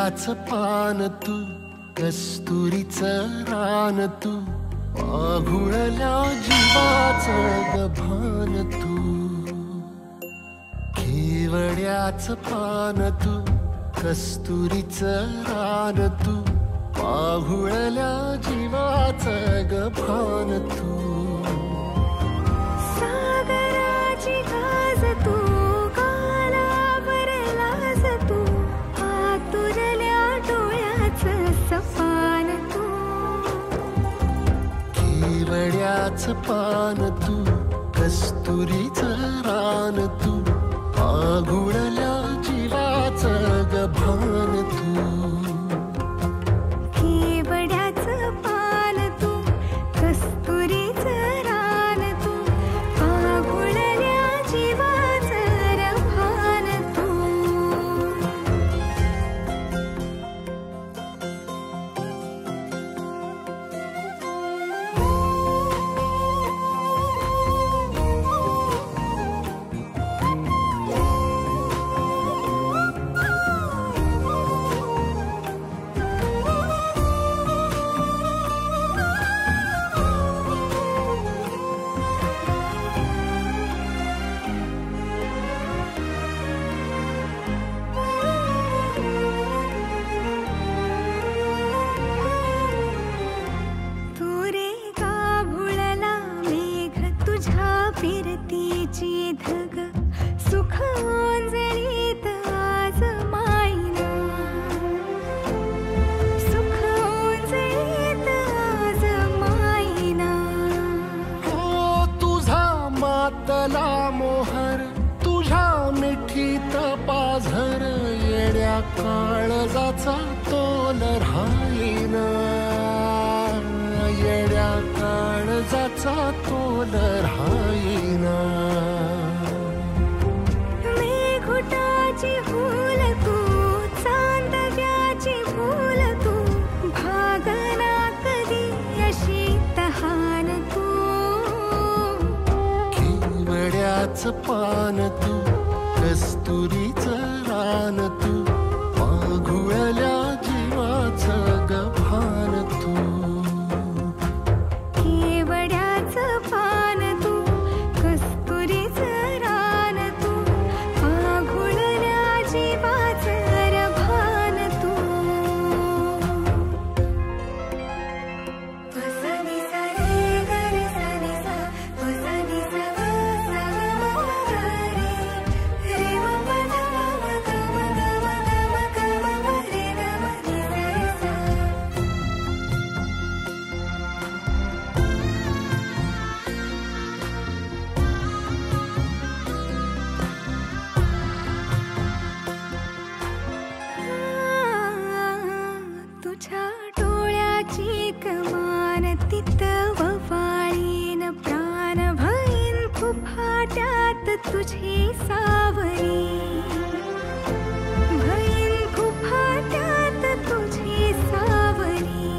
केवड्याचं पान तू, कस्तुरीचं रान तू, आघुळल्या जीवाचं गभान तू. केवड्याचं पान तू, कस्तुरीचं रान तू, आघुळल्या जीवाचं गभान तू. सागराची गाज तू, गालावरलास तू, आतुरल्या डोळ्याचं सपान तू. केवड्याचं पान तू, कस्तुरीचं रान तू, आघुळल्या जीवाचं गभान तू. केवड्याचं पान तू, कस्तुरीचं रान तू, आघुळल्या जीवाचं रभान तू. फिरतीची धग सुख ओंजळीत आज मायना, सुख ओंजळीत आज मायना. हो तुझा मातला मोहर, तुझ्या मिठीत पाझर, येड्या काळजाचा तोल राहीना, येड्या काळजाचा तोल राहीना. मेघुटाची फूल तू, चांदव्याची फूल तू, भागना कधी अशी तहान तू. केवड्याचं पान तू, कस्तुरीचं रान तू, आघुळल्या जीवाचं गभान तू. केवड्याचं पान तू, कस्तुरीचं रान तू, आघुळल्या जीवाचं रभान तू. सा नि सा रे ग रे सा नि सा, सा नि सा ग सा ग म ग रे, रे म प ध म ग म ग म ग म ग म रे ग म नि सा रे सा. तुझ्या डोळ्याची कमान तिथं ववाळीन, प्राण भईन फुफाट्यात तुझी सावरी, भईन फुफाट्यात तुझी सावरी.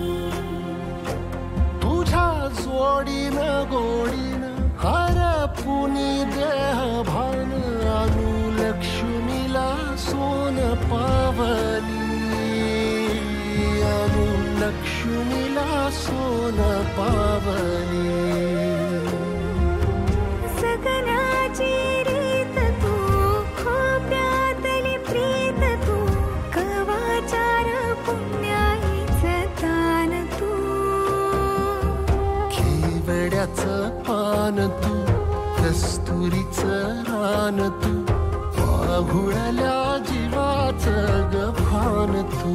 तुझ्या जोडीनं गोडीनं हरपुनी देह भान, अनुलक्ष्मीला सोन पावली, अनुलक्ष्मीला सोन पावली. सगनाची रीत तू, खोप्यातली प्रीत तू, कवाचार पुण्याईचं दान तू. केवड्याचं पान तू, कस्तुरीचं रान तू, आघुळल्या जीवाचं गभान तू.